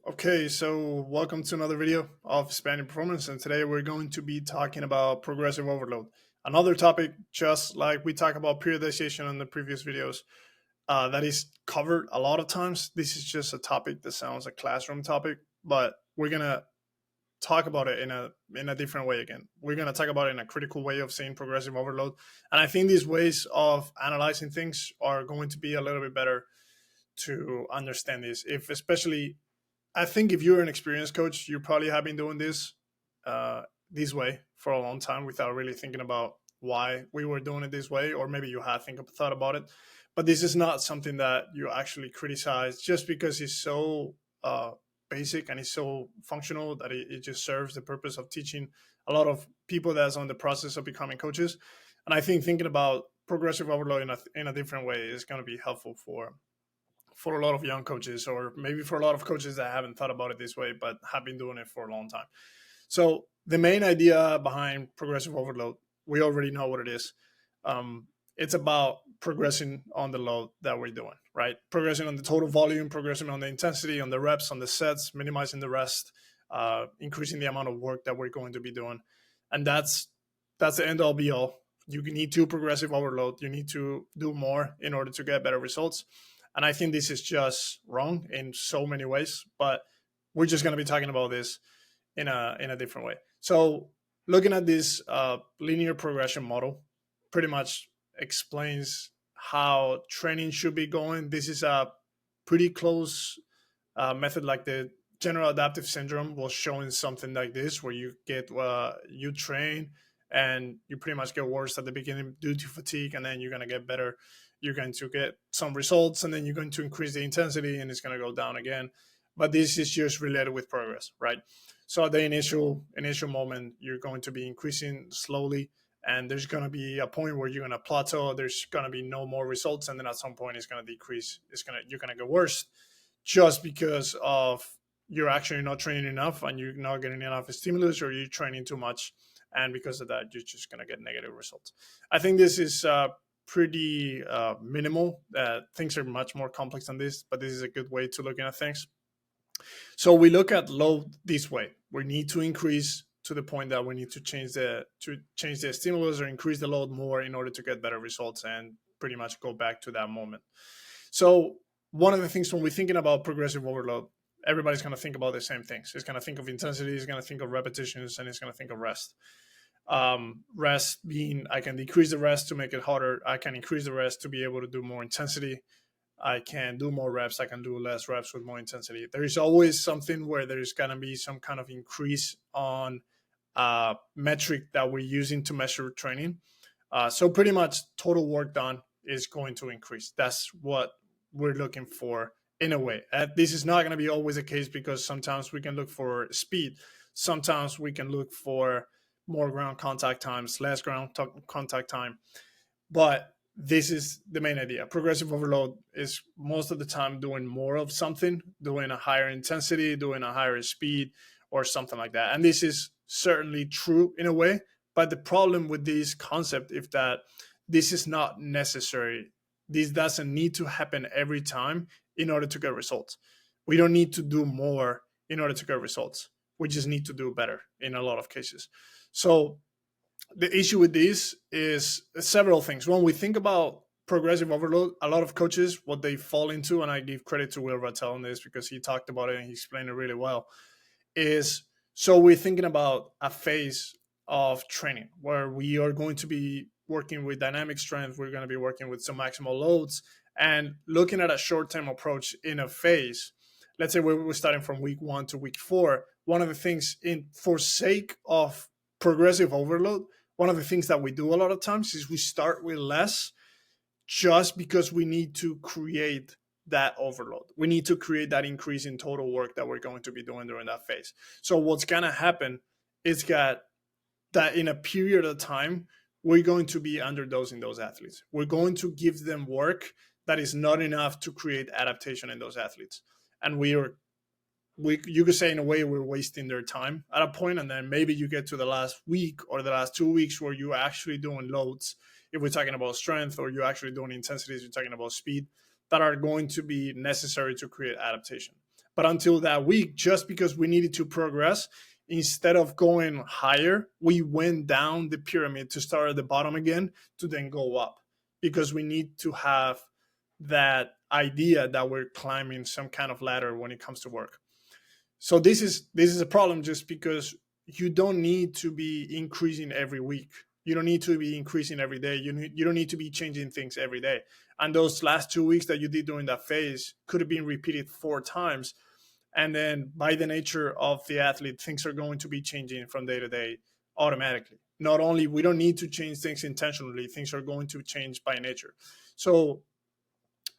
Okay, so welcome to another video of Spaniard Performance, and today we're going to be talking about progressive overload. Another topic, just like we talked about periodization in the previous videos, that is covered a lot of times. This is just a topic that sounds a classroom topic, but we're gonna talk about it in a different way again. We're gonna talk about it in a critical way of saying progressive overload, and I think these ways of analyzing things are going to be a little bit better to understand this. If especially I think if you're an experienced coach, you probably have been doing this way for a long time without really thinking about why we were doing it this way, or maybe you had thought about it. But this is not something that you actually criticize just because it's so basic and it's so functional that it just serves the purpose of teaching a lot of people that's on the process of becoming coaches. And I think thinking about progressive overload in a different way is going to be helpful for a lot of young coaches, or maybe for a lot of coaches that haven't thought about it this way but have been doing it for a long time. So the main idea behind progressive overload, we already know what it is. It's about progressing on the load that we're doing, right? Progressing on the total volume, progressing on the intensity, on the reps, on the sets, minimizing the rest, increasing the amount of work that we're going to be doing. And that's the end all be all. You need to progressive overload. You need to do more in order to get better results. And I think this is just wrong in so many ways, but we're just going to be talking about this in a different way. So looking at this linear progression model pretty much explains how training should be going. This is a pretty close method, like the general adaptive syndrome was showing something like this, where you get you train and you pretty much get worse at the beginning due to fatigue, and then you're going to get better. You're going to get some results, and then you're going to increase the intensity, and it's going to go down again. But this is just related with progress, right? So at the initial moment, you're going to be increasing slowly, and there's going to be a point where you're going to plateau. There's going to be no more results, and then at some point, it's going to decrease. You're going to get worse, just because of you're actually not training enough, and you're not getting enough stimulus, or you're training too much, and because of that, you're just going to get negative results. I think this is pretty minimal. Things are much more complex than this, but this is a good way to look at things. So we look at load this way. We need to increase to the point that we need to change the stimulus or increase the load more in order to get better results, and pretty much go back to that moment. So one of the things when we're thinking about progressive overload, everybody's going to think about the same things. It's going to think of intensity, it's going to think of repetitions, and it's going to think of rest. Rest being I can decrease the rest to make it harder. I can increase the rest to be able to do more intensity. I can do more reps. I can do less reps with more intensity. There is always something where there's going to be some kind of increase on metric that we're using to measure training. So pretty much total work done is going to increase. That's what we're looking for in a way. This is not going to be always the case, because sometimes we can look for speed. Sometimes we can look for more ground contact times, less ground contact time. But this is the main idea. Progressive overload is most of the time doing more of something, doing a higher intensity, doing a higher speed, or something like that. And this is certainly true in a way. But the problem with this concept is that this is not necessary. This doesn't need to happen every time in order to get results. We don't need to do more in order to get results. We just need to do better in a lot of cases. So the issue with this is several things. When we think about progressive overload, a lot of coaches, what they fall into, and I give credit to Will Rattel on this because he talked about it and he explained it really well, is so we're thinking about a phase of training where we are going to be working with dynamic strength. We're going to be working with some maximal loads and looking at a short-term approach in a phase. Let's say we're starting from week 1 to week 4. One of the things for sake of progressive overload, one of the things that we do a lot of times is we start with less just because we need to create that overload. We need to create that increase in total work that we're going to be doing during that phase. So what's going to happen is that in a period of time, we're going to be underdosing those athletes. We're going to give them work that is not enough to create adaptation in those athletes. And you could say in a way we're wasting their time at a point, and then maybe you get to the last week or the last 2 weeks where you're actually doing loads, if we're talking about strength, or you're actually doing intensities, you're talking about speed, that are going to be necessary to create adaptation. But until that week, just because we needed to progress, instead of going higher, we went down the pyramid to start at the bottom again to then go up, because we need to have that idea that we're climbing some kind of ladder when it comes to work. So this is a problem, just because you don't need to be increasing every week. You don't need to be increasing every day. You don't need to be changing things every day. And those last 2 weeks that you did during that phase could have been repeated 4 times. And then by the nature of the athlete, things are going to be changing from day to day automatically. Not only we don't need to change things intentionally, things are going to change by nature. So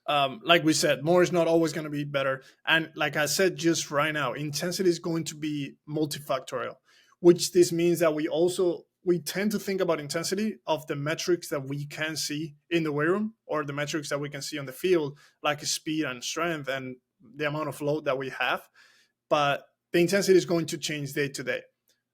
like we said, more is not always going to be better. And like I said just right now, intensity is going to be multifactorial, which this means that we tend to think about intensity of the metrics that we can see in the weight room, or the metrics that we can see on the field, like speed and strength and the amount of load that we have. But the intensity is going to change day to day.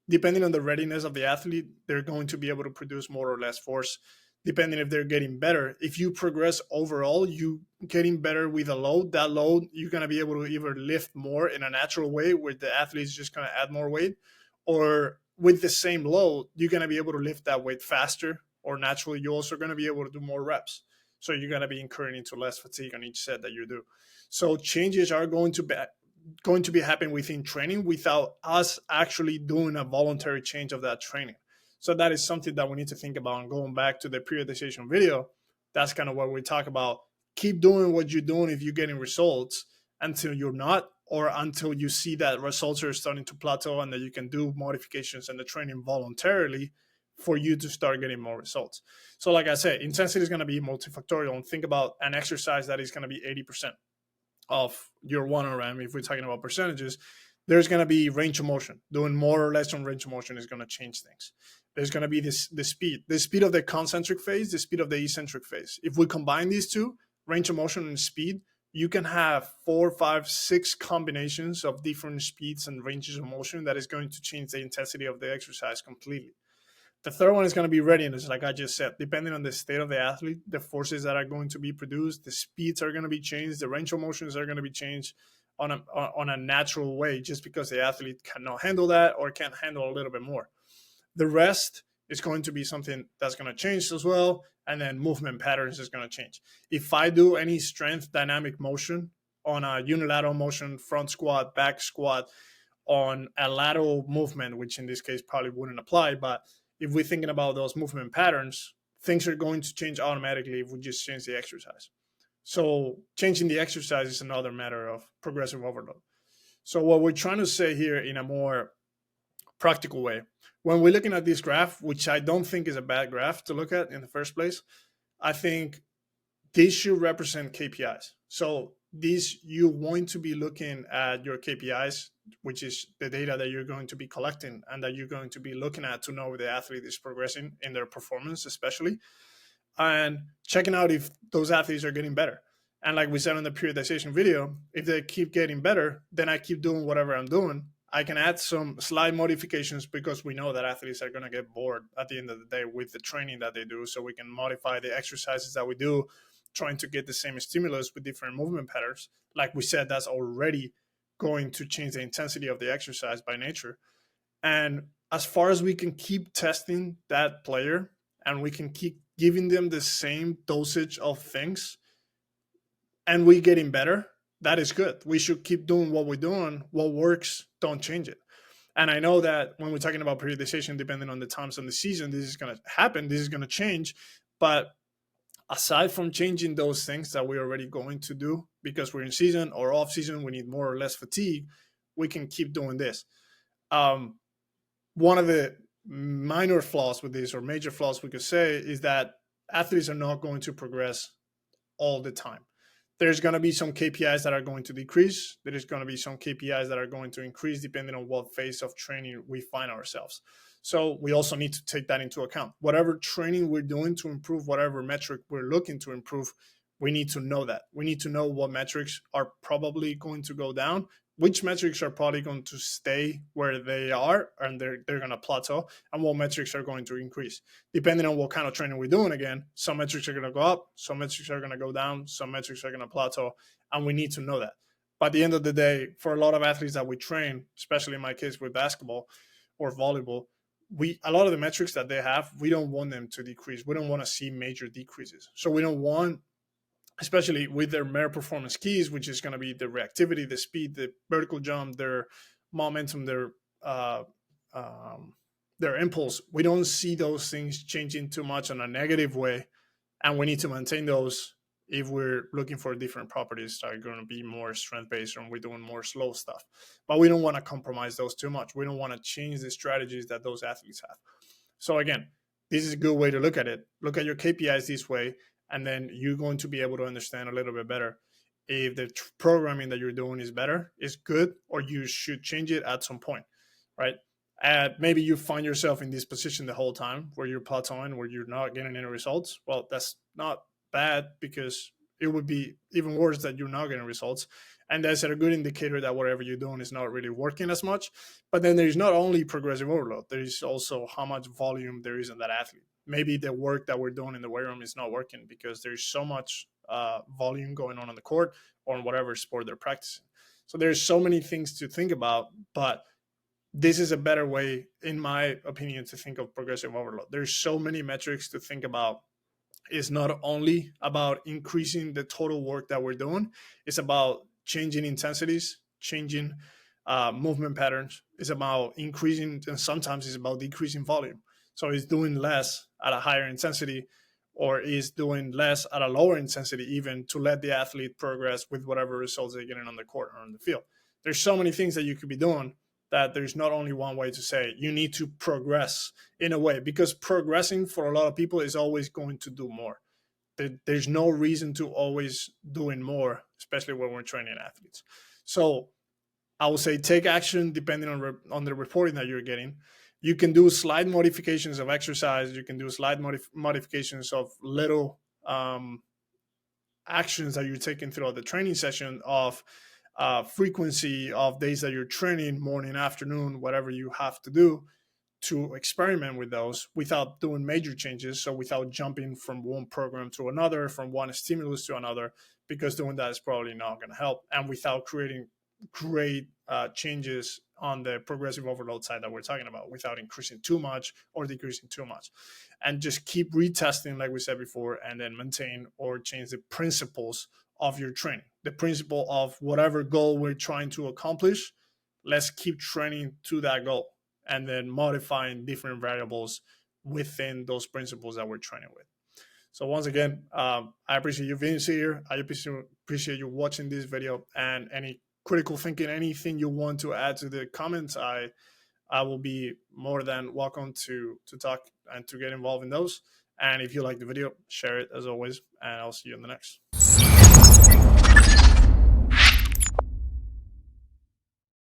Depending on the readiness of the athlete, they're going to be able to produce more or less force, depending if they're getting better. If you progress overall, you getting better with a load, that load, you're going to be able to either lift more in a natural way where the athlete is just going to add more weight, or with the same load, you're going to be able to lift that weight faster, or naturally, you're also going to be able to do more reps. So you're going to be incurring into less fatigue on each set that you do. So changes are going to be happening within training without us actually doing a voluntary change of that training. So that is something that we need to think about. And going back to the periodization video, that's kind of what we talk about. Keep doing what you're doing if you're getting results until you're not, or until you see that results are starting to plateau and that you can do modifications in the training voluntarily for you to start getting more results. So like I said, intensity is going to be multifactorial, and think about an exercise that is going to be 80% of your 1RM. If we're talking about percentages, there's going to be range of motion. Doing more or less on range of motion is going to change things. There's going to be the speed of the concentric phase, the speed of the eccentric phase. If we combine these two, range of motion and speed, you can have 4, 5, 6 combinations of different speeds and ranges of motion that is going to change the intensity of the exercise completely. The third one is going to be readiness, like I just said. Depending on the state of the athlete, the forces that are going to be produced, the speeds are going to be changed, the range of motions are going to be changed on a natural way, just because the athlete cannot handle that or can't handle a little bit more. The rest is going to be something that's going to change as well, and then movement patterns is going to change. If I do any strength dynamic motion on a unilateral motion, front squat, back squat, on a lateral movement, which in this case probably wouldn't apply, but if we're thinking about those movement patterns, things are going to change automatically if we just change the exercise. So changing the exercise is another matter of progressive overload. So what we're trying to say here in a more practical way, when we're looking at this graph, which I don't think is a bad graph to look at in the first place, I think this should represent KPIs. So you're going to be looking at your KPIs, which is the data that you're going to be collecting and that you're going to be looking at to know if the athlete is progressing in their performance, especially, and checking out if those athletes are getting better. And like we said in the periodization video, if they keep getting better, then I keep doing whatever I'm doing. I can add some slight modifications, because we know that athletes are going to get bored at the end of the day with the training that they do. So we can modify the exercises that we do, trying to get the same stimulus with different movement patterns. Like we said, that's already going to change the intensity of the exercise by nature. And as far as we can keep testing that player and we can keep giving them the same dosage of things and we getting better, that is good. We should keep doing what we're doing. What works, don't change it. And I know that when we're talking about periodization, depending on the times of the season, this is going to happen. This is going to change. But aside from changing those things that we're already going to do because we're in season or off season, we need more or less fatigue, we can keep doing this. One of the minor flaws with this, or major flaws we could say, is that athletes are not going to progress all the time. There's going to be some KPIs that are going to decrease. There's going to be some KPIs that are going to increase depending on what phase of training we find ourselves. So we also need to take that into account. Whatever training we're doing to improve whatever metric we're looking to improve, we need to know that. We need to know what metrics are probably going to go down, which metrics are probably going to stay where they are and they're going to plateau, and what metrics are going to increase. Depending on what kind of training we're doing, again, some metrics are going to go up, some metrics are going to go down, some metrics are going to plateau, and we need to know that. By the end of the day, for a lot of athletes that we train, especially in my case with basketball or volleyball, a lot of the metrics that they have, we don't want them to decrease. We don't want to see major decreases. So we don't want, especially with their mere performance keys, which is going to be the reactivity, the speed, the vertical jump, their momentum, uh, their impulse. We don't see those things changing too much in a negative way, and we need to maintain those if we're looking for different properties that are going to be more strength based and we're doing more slow stuff. But we don't want to compromise those too much. We don't want to change the strategies that those athletes have. So again, this is a good way to look at it. Look at your KPIs this way, and then you're going to be able to understand a little bit better if the programming that you're doing is better, is good, or you should change it at some point, right? And maybe you find yourself in this position the whole time where you're plateauing, where you're not getting any results. Well, that's not bad, because it would be even worse that you're not getting results. And that's a good indicator that whatever you're doing is not really working as much. But then there's not only progressive overload, there is also how much volume there is in that athlete. Maybe the work that we're doing in the weight room is not working because there's so much volume going on the court or in whatever sport they're practicing. So there's so many things to think about, but this is a better way, in my opinion, to think of progressive overload. There's so many metrics to think about. It's not only about increasing the total work that we're doing, it's about changing intensities, changing movement patterns. It's about increasing, and sometimes it's about decreasing volume. So it's doing less at a higher intensity, or is doing less at a lower intensity, even to let the athlete progress with whatever results they're getting on the court or on the field. There's so many things that you could be doing that there's not only one way to say you need to progress in a way, because progressing for a lot of people is always going to do more. There's no reason to always doing more, especially when we're training athletes. So I would say take action depending on the reporting that you're getting. You can do slight modifications of exercise. You can do slight modifications of little actions that you're taking throughout the training session, of frequency of days that you're training, morning, afternoon, whatever you have to do, to experiment with those without doing major changes. So without jumping from one program to another, from one stimulus to another, because doing that is probably not going to help, and without creating great changes on the progressive overload side that we're talking about, without increasing too much or decreasing too much. And just keep retesting, like we said before, and then maintain or change the principles of your training. The principle of whatever goal we're trying to accomplish, let's keep training to that goal, and then modifying different variables within those principles that we're training with. So once again, I appreciate you being here. I appreciate you watching this video, and any critical thinking, anything you want to add to the comments, I will be more than welcome to talk and to get involved in those. And if you like the video, share it as always, and I'll see you in the next.